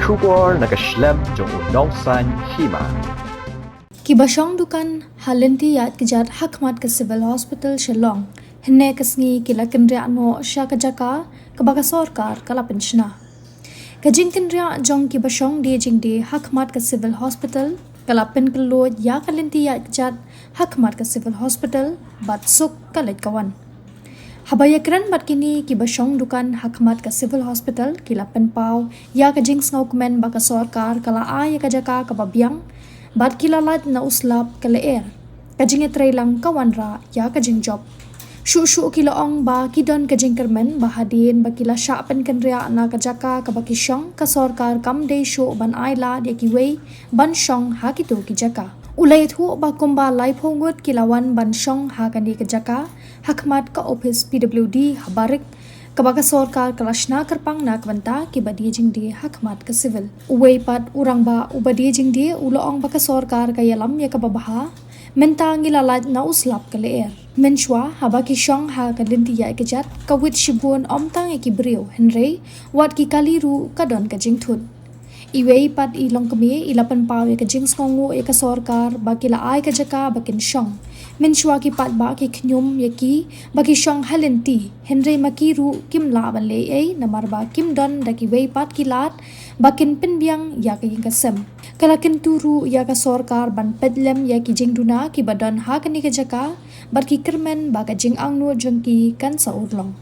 Shubor nakaslem jong unongsan hima. Kibashong dukan halentiyat kejat hakmat ke Civil Hospital Shillong. Henne kesngi kila kendria no sya kejaka kebaka sorkar kala penshna. Kajing kendria jong kibashong dia jing di hakmat ke Civil Hospital kala pen kelo ya kalentiyat kejat hakmat ke Civil Hospital bat suk kalet kawan. Habaya keren bat kini kibashong dukan hakmat ke Civil Hospital kila pen pau ya kajing ngau komen baka sorkar kala ay kajaka kababiang bat kilalat na uslap kala air. Kajing etray lang kawan ra ya kajing job. Shu kilaong ba kidon kajing kermen bahadin ba kila syapen kenria na kajaka kabakisyong kasorkar kamde shu ban ayla dia kiway ban syong ha kitu kijaka. Ulay thu ba kumba lai phongut kilawan ban syong ha kani kajaka hakmat ka office PWD habarik kabaka sorkar kalashna kerpang na kwanta ki badia jing di hakmat ka civil uway pat urang ba ubadia jing di uloong baka sorkar ka yalam ya kababaha menta ngilalat na uslap ka leer menchwa habaki syong ha ka lintiya ikajat kawit shibun omtang ikibriw henry wat ki kaliru kadon ka jing thun iway pat ilong kami ilapan paw ya ka jing skongu ya ka sorkar bakila ay ka jaka bakin syong menchwa ki pat ba ki knyum yaki baki syong halenti henry makiru kim la ban le ai namar ba kim don da ki wei pat ki lat bakin penbiang ya ka ing kasem kala ken turu ya ka sorkar ban pedlem ya ki jingduna ki badan ha kani ka jaka bar ki kermen ba ka jing angnu jongki kan sa urlong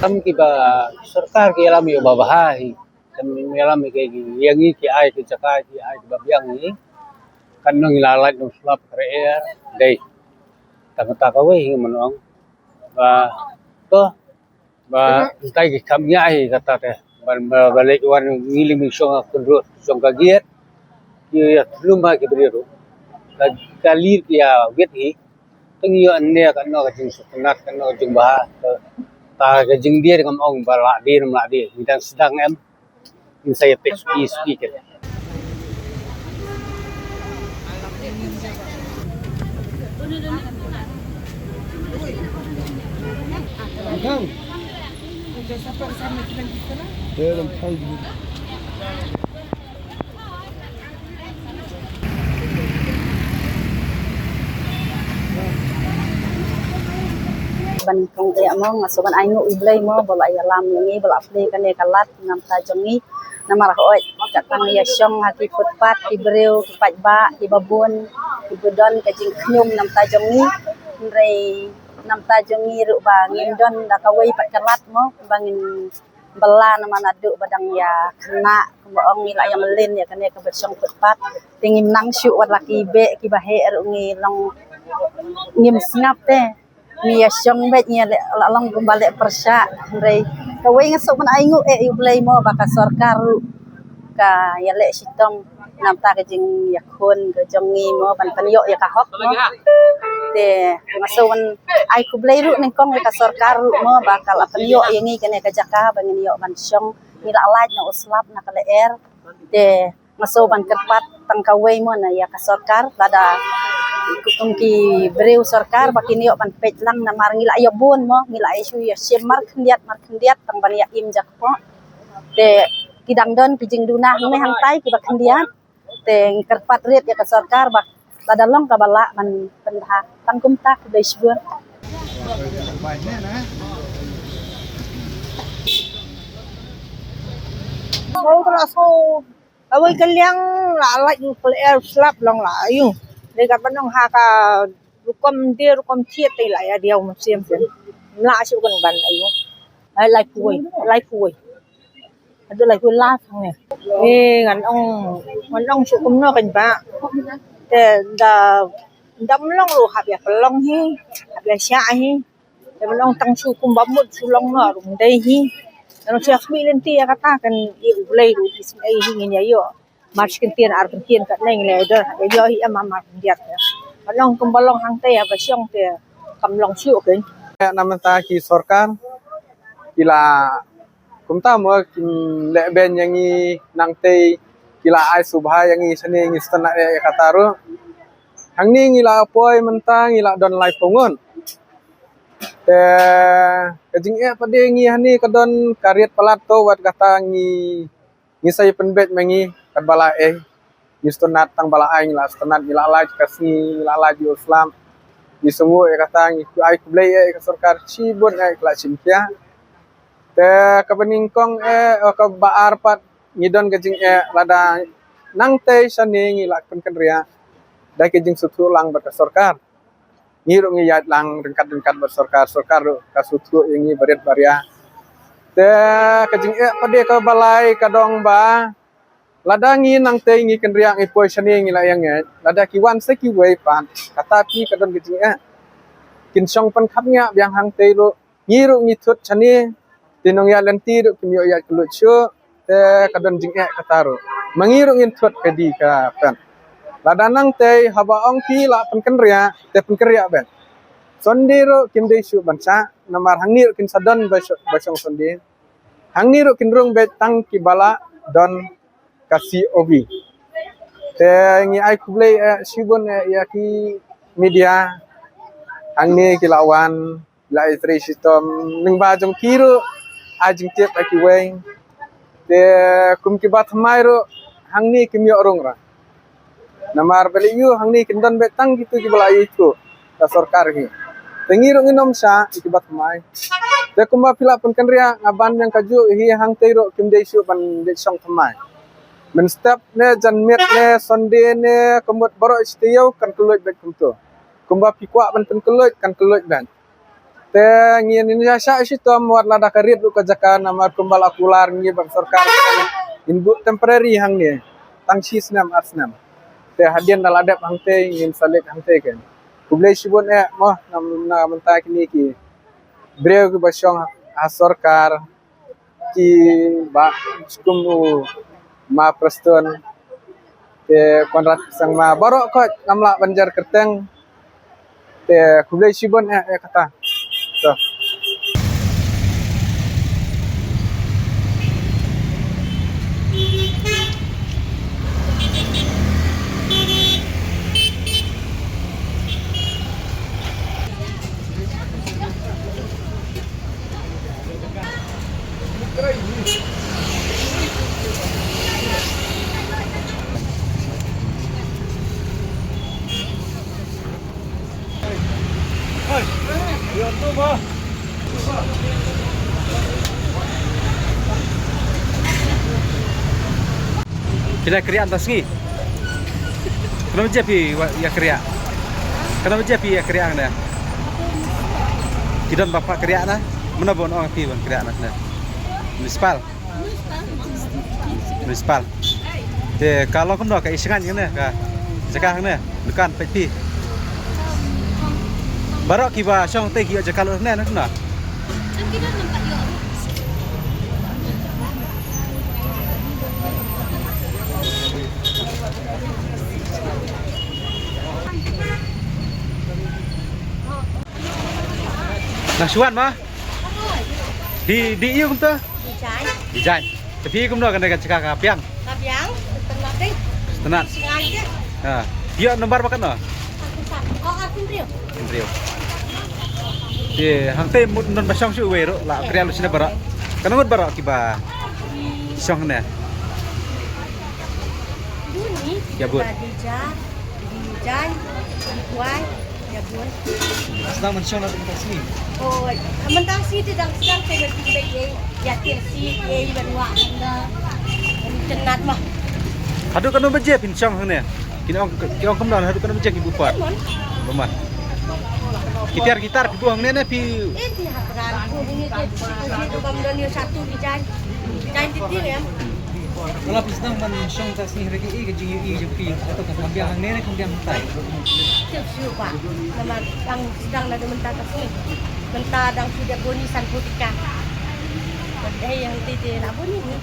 Kami kiba सरकार के alam yo babahay kami alam ke yangi ki ay ki chaka ki ay babyang ni kanong ilalat ng slap creer day takatawe hi manong ba to ba tay ki kamya hi kata te ban balik wan ngiling misong kunrut song kagiet ki lumba ki brio kalir ki ya wet hi tengiyo anne kanno ka jing sutenat kanno jing bah ta cái dừng dia dengan ông và lạ đi mình sedang em mình saya text speaker ban kong te among so ban aingu iblay mo bola yalam ngi bola play kane kalat ngam ta jongi namar hoy katang ya syong hati futpat ki breu ki pajba ki babun ki budon ka jing knyum nam ta jongi rei nam ta jongi ru ba ngin don da kawai pat kalat mo bangin bela nama nadu badang ya kena boong ngi la ya melin ya kane ka besyong futpat tingim nang syu wat laki be ki bahe ru ngi long ngim snap te Mia syong bet nya lang kembali persya rei kawai ngasuk man aingu iblay mo baka sorkar ka yale sitong nam ta ka jing yakun ka jongi mo ban panyo ya ka hok mo te ngasuk man ai kublay ru ning kong ka sorkar mo bakal panyo yangi kane ka jaka bangin yo ban syong nila alaj na uslap na kala air te ngasuk ban kerpat tang kawai mo na ya ka sorkar lada kutung ki breu sarkar bakin yo pan pej lang na mar ngila yo bon mo ngila isu ya sim mar khendiat tang ban ya im jak po te kidang don ki jing duna me hang tai ki ba khendiat te kerpat ret ya ka sarkar bak ladalong ka bala man pendha tang kum tak de sbur Awal kaliang lalai you player slap long la you. Dekat panong haka rukom tiet te la ya dia musim sen. La su kan ban ayu. Ai lai puai. Ada lai puai la thang ne. Ngan ong su kum no kan ba. Te da dam long lu hab ya long hi. Hab ya sha hi. Te long tang su kum ba mut su long no rum dai hi. Ano siya kamilan tiya kata kan i-ulay ro is ay hingin niya yo. March kintian ar kintian kat nang leder. Yo hi ama mar diat ya. Balong kumbalong hang te ya basyong te kamlong siu ken. Naman ta ki sorkar kila kumta mo kin leben yang i nang te kila ai subha yang i sene ngi stana e kataru. Hang ni ngila apoi mentang ngila don lai pongon. Te kajing pada ngi hani kadon kariat palat to wat kata ngi sai penbet mengi kad bala ngi stonat tang bala ai ngila stonat ngila laj kasni ngila laj Islam ngi sungu kata ngi ai kublai ka sarkar cibon kla simpia te kabeningkong ka baar pat ngidon kajing lada nang te sane ngila penkenria dai kajing sutu lang bat sarkar ngiru ngiyat lang rengkat bersorkar kasutu yang barit baria te kajing pada ka balai kadong ba ladangi nang te ngi kendriang ipoi shani ngi layang lada kiwan se ki wei pan kata pi kadon kajing kin song pan khapnya biang hang te ro ngiru ngi thut shani tinong ya lenti ro kimyo ya kluchu te kadon jing kataro mangiru ngin thut kadi ka pan ladanang te habaong pi la penkenria te penkeria ben sondiro kim de su bansa namar hangnir kin sadon basong sondi hangnir kin rung bet tang ki bala don kasi obi te ngi ai kublai sibon ya ki media hangni ki lawan la istri sistem ning ba jong kiro ajing tiep aki weng te kum ki bat mairo hangni kim yo rong ra namar beli yu hangni kindon betang gitu ki bala itu ka sarkar hi tengiru nginom sa ikibat mai te kumba pila pun kenria ngaban yang kaju hi hang teiro kim de su ban de song thamai men step ne janmet ne sonde ne kemut baro istiyau kan keluj bet kumto kumba pikwa ban pen keluj kan keluj ban te ngien ini sa situ muat lada karit lu kajaka namar kumbal akular ngi bang sarkar inbu temporary hang ne tang sisnam arsnam te hadian daladap hangte ingin salik hangte kan kublai sibon moh na menta kini ki breu ki basyong sorkar ki ba skumu ma preston te konrat sang ma barok ko ngamla banjar kerteng te kublai sibon kata so Kita kriya antas ngi. Kenapa jepi ya kriya? Kenapa jepi ya kriya anda? Kidon bapak kriya na? Mana bon orang pi bon kriya na? Municipal. Te kalau kamu nak isingan ni ka jaka ni bukan peti. Barok kiba song te ki jaka lu ni na. Nasuan mah? Di iyo kum tu? Di jain. Tapi kum nak kena cakap kapiang. Kapiang, tenatik. Tenat. Sengaja. Ha. Dia nomor makan no? Aku Rio. Rio. Di hang te mut non basong su wero la kriya lu sina barak. Kanangot barak kiba. Song ne. Duni. Ya bun. Di jain, di kuai. Ya bun. Sedang mensong nak sini. Oh, mentasi sedang saya berpikir ya tiasi banwa na tenat mah. Hadu kan beje pincang hang ne. Kini ong kemlan hadu kan beje ki bupat. Rumah. Gitar buang ne pi Ini haperan, ini itu bang dia satu di jalan titir ya. Kalau pisang man siyang tas ni regi i gaji i jepi atau kan kambiang hang nene kambiang tay. Siap siap pak, nama yang sedang ada mentah kasih, mentah dan sudah boni san putika. Berdaya yang titir nak boni ni,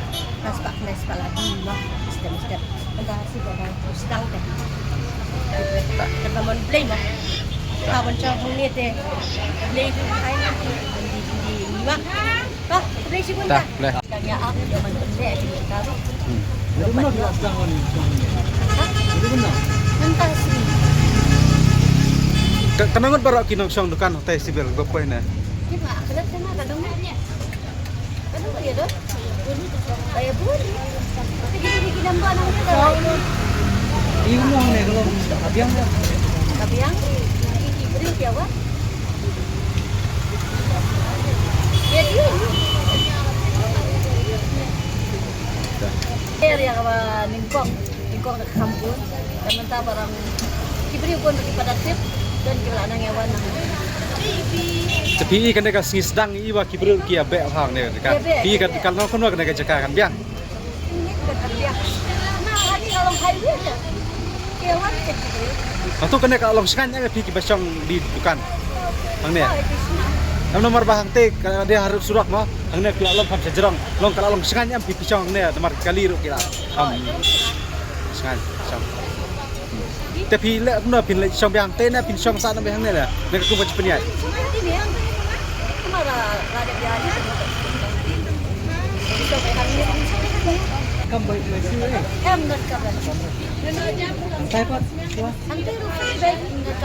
naspak lagi mah, sistem mentah sih orang sedang teh. Teman play mah. Kawan cakap ni teh, play tu hai nanti di lima. Kah, play sih pun tak. Kaya aku zaman pendek di kami. Itu benar di pisang man. Itu benar. Mentah sih. Kenangan barak kinong siyang dukan hotel sibil gopoy na. Gimana? Kenapa sana kadang ni? Kadang dia tu. Saya pun. Tapi gini nampak nang dia dah. Iyo mo hang ne kalau kambiang dah. Tapi yang ini beri dia apa? Dia dia. Area apa ningkong nak kampung. Dan mentah barang kibri pun pada tip dan kira nang yawan nang. Tapi kan dekat sini sedang iwa kibrul kia be hang ne kan. Pi kan kalau kon wa kan dekat jaka kan biang. Ini kan dia. Nah, hari kalau highway aja. Kewan kecil. Atau kan dekat along sekan ya pi kibasong di dukan. Hang ne. Nam nomor bahang te kalau dia harus surak mah hang ne kila long kam sejerong. Long kalau along sekan ya pi pisong ne temar kali ru kila. Sekan. Tapi le pun pin le song biang te na pin song sa na biang ne la. Nek ku baca peniai. Ini yang kemana ada dia ni. Kita hari ni. Kamboy Malaysia eh. Em nak kabar. Tay pat. Nanti rumah baik nak